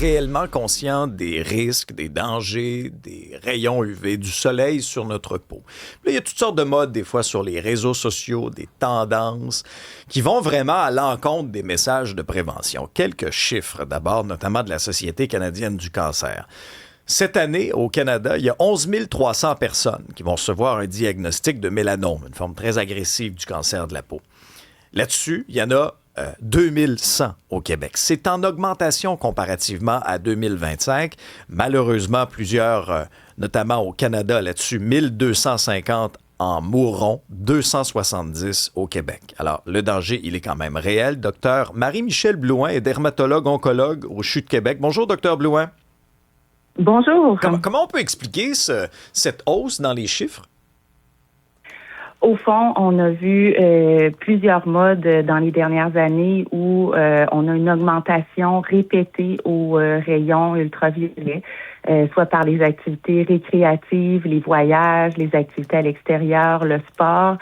réellement conscient des risques, des dangers, des rayons UV, du soleil sur notre peau. Là, il y a toutes sortes de modes, des fois, sur les réseaux sociaux, des tendances qui vont vraiment à l'encontre des messages de prévention. Quelques chiffres, d'abord, notamment de la Société canadienne du cancer. Cette année, au Canada, il y a 11 300 personnes qui vont recevoir un diagnostic de mélanome, une forme très agressive du cancer de la peau. Là-dessus, il y en a 2100 au Québec. C'est en augmentation comparativement à 2025. Malheureusement, plusieurs, notamment au Canada, là-dessus, 1250 en mourront, 270 au Québec. Alors, le danger, il est quand même réel. Docteur Marie-Michelle Blouin est dermatologue-oncologue au CHU de Québec. Bonjour, docteur Blouin. Bonjour. Comment on peut expliquer cette hausse dans les chiffres? Au fond, on a vu plusieurs modes dans les dernières années où on a une augmentation répétée aux rayons ultraviolets, soit par les activités récréatives, les voyages, les activités à l'extérieur, le sport.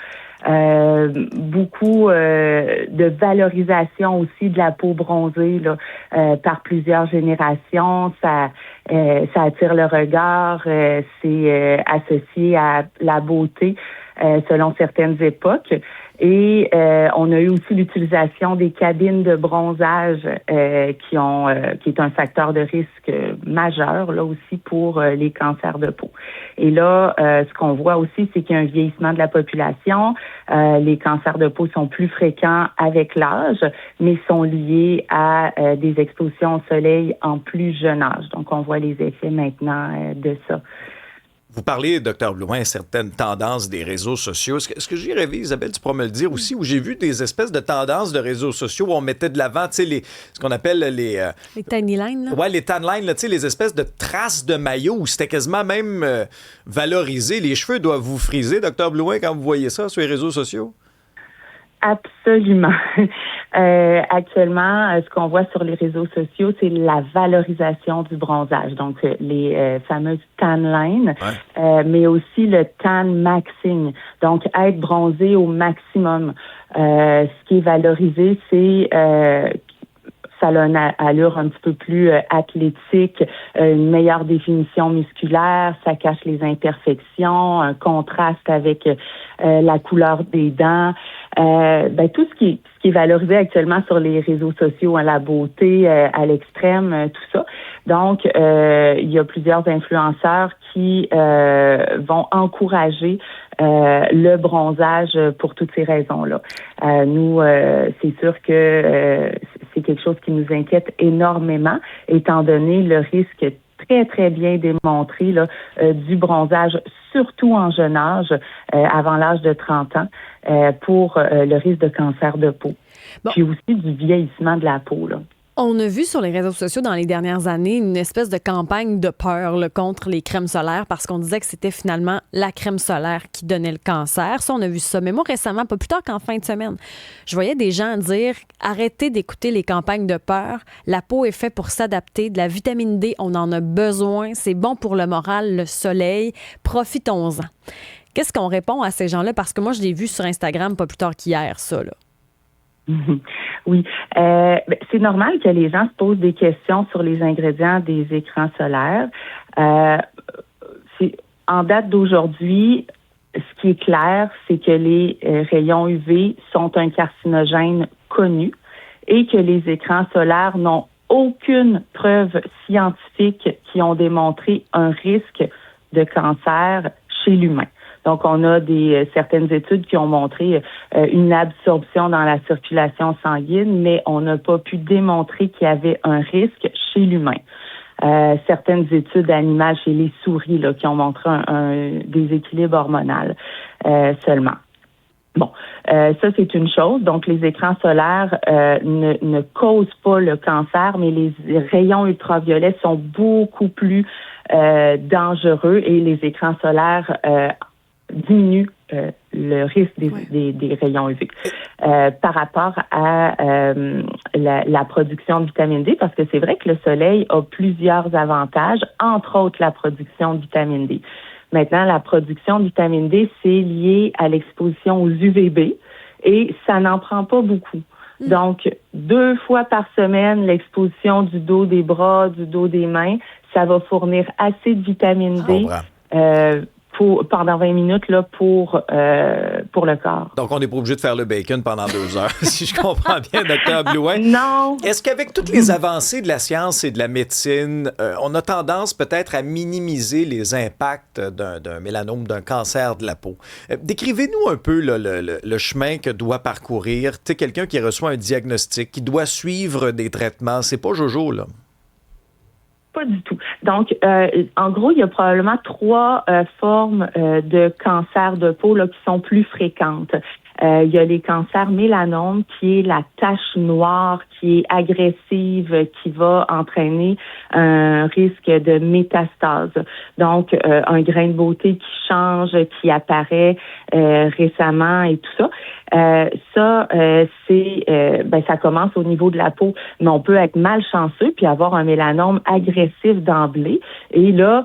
Beaucoup de valorisation aussi de la peau bronzée là, par plusieurs générations. Ça attire le regard, c'est associé à la beauté selon certaines époques. Et on a eu aussi l'utilisation des cabines de bronzage qui est un facteur de risque majeur là aussi pour les cancers de peau. Et là, ce qu'on voit aussi, c'est qu'il y a un vieillissement de la population. Les cancers de peau sont plus fréquents avec l'âge, mais sont liés à des expositions au soleil en plus jeune âge. Donc, on voit les effets maintenant de ça. Vous parlez, Dr Blouin, certaines tendances des réseaux sociaux. Est-ce que j'ai rêvé, Isabelle, tu pourras me le dire aussi, où j'ai vu des espèces de tendances de réseaux sociaux où on mettait de l'avant, tu sais, ce qu'on appelle les tiny lines, là? Ouais, les tan lines, tu sais, les espèces de traces de maillot où c'était quasiment même valorisé. Les cheveux doivent vous friser, Dr Blouin, quand vous voyez ça sur les réseaux sociaux? Absolument. Actuellement, ce qu'on voit sur les réseaux sociaux, c'est la valorisation du bronzage. Donc, les fameuses tan lines, mais aussi le tan maxing. Donc, être bronzé au maximum. Ce qui est valorisé, c'est ça a une allure un petit peu plus athlétique, une meilleure définition musculaire, ça cache les imperfections, un contraste avec la couleur des dents. Tout ce qui est valorisé actuellement sur les réseaux sociaux, la beauté à l'extrême, tout ça. Donc, il y a plusieurs influenceurs qui vont encourager le bronzage pour toutes ces raisons-là. Nous, c'est sûr que c'est quelque chose qui nous inquiète énormément, étant donné le risque très, très bien démontré là, du bronzage, surtout en jeune âge, avant l'âge de 30 ans, pour le risque de cancer de peau. Bon. Puis aussi du vieillissement de la peau, là. On a vu sur les réseaux sociaux dans les dernières années une espèce de campagne de peur là, contre les crèmes solaires parce qu'on disait que c'était finalement la crème solaire qui donnait le cancer. Ça, on a vu ça. Mais moi, récemment, pas plus tard qu'en fin de semaine, je voyais des gens dire « Arrêtez d'écouter les campagnes de peur. La peau est faite pour s'adapter. De la vitamine D, on en a besoin. C'est bon pour le moral, le soleil. Profitons-en. » Qu'est-ce qu'on répond à ces gens-là? Parce que moi, je l'ai vu sur Instagram pas plus tard qu'hier, ça, là. Oui, c'est normal que les gens se posent des questions sur les ingrédients des écrans solaires. En date d'aujourd'hui, ce qui est clair, c'est que les rayons UV sont un carcinogène connu et que les écrans solaires n'ont aucune preuve scientifique qui ont démontré un risque de cancer chez l'humain. Donc, on a certaines études qui ont montré une absorption dans la circulation sanguine, mais on n'a pas pu démontrer qu'il y avait un risque chez l'humain. Certaines études animales chez les souris là, qui ont montré un déséquilibre hormonal seulement. Bon, ça, c'est une chose. Donc, les écrans solaires ne causent pas le cancer, mais les rayons ultraviolets sont beaucoup plus dangereux et les écrans solaires diminue le risque des rayons UV par rapport à la production de vitamine D, parce que c'est vrai que le soleil a plusieurs avantages, entre autres la production de vitamine D. Maintenant, la production de vitamine D, c'est lié à l'exposition aux UVB et ça n'en prend pas beaucoup. Donc, 2 fois par semaine, l'exposition du dos des bras, du dos des mains, ça va fournir assez de vitamine D pendant 20 minutes là, pour le corps. Donc, on n'est pas obligé de faire le bacon pendant 2 heures, si je comprends bien, Dr. Blouin. Non. Est-ce qu'avec toutes les avancées de la science et de la médecine, on a tendance peut-être à minimiser les impacts d'un mélanome, d'un cancer de la peau? Décrivez-nous un peu là, le chemin que doit parcourir quelqu'un qui reçoit un diagnostic, qui doit suivre des traitements. C'est pas Jojo, là. Pas du tout. Donc, en gros, il y a probablement 3 formes de cancer de peau là, qui sont plus fréquentes. Il y a les cancers mélanomes, qui est la tache noire qui est agressive, qui va entraîner un risque de métastase. Donc, un grain de beauté qui change, qui apparaît récemment et tout ça. Ça commence au niveau de la peau, mais on peut être malchanceux puis avoir un mélanome agressif d'emblée et là,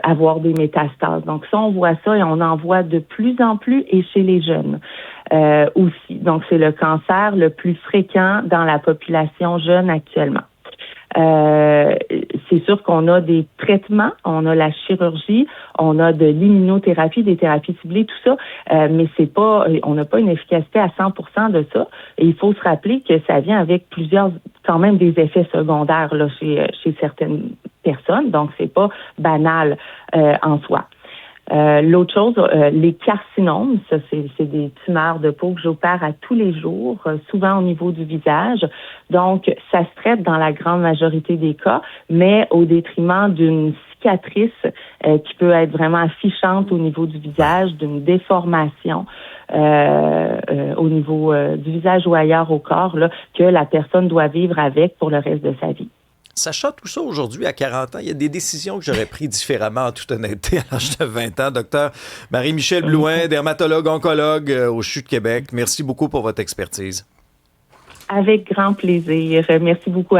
avoir des métastases. Donc ça, on voit ça et on en voit de plus en plus et chez les jeunes aussi. Donc c'est le cancer le plus fréquent dans la population jeune actuellement. C'est sûr qu'on a des traitements, on a la chirurgie, on a de l'immunothérapie, des thérapies ciblées, tout ça, mais on n'a pas une efficacité à 100% de ça. Et il faut se rappeler que ça vient avec quand même des effets secondaires là chez certaines personnes, donc c'est pas banal en soi. L'autre chose, les carcinomes, ça c'est des tumeurs de peau que j'opère à tous les jours, souvent au niveau du visage. Donc, ça se traite dans la grande majorité des cas, mais au détriment d'une cicatrice qui peut être vraiment affichante au niveau du visage, d'une déformation au niveau du visage ou ailleurs au corps, là, que la personne doit vivre avec pour le reste de sa vie. Sacha, tout ça aujourd'hui, à 40 ans, il y a des décisions que j'aurais prises différemment, en toute honnêteté, à l'âge de 20 ans. Docteur Marie-Michel Blouin, dermatologue, oncologue au CHU de Québec, merci beaucoup pour votre expertise. Avec grand plaisir. Merci beaucoup à vous.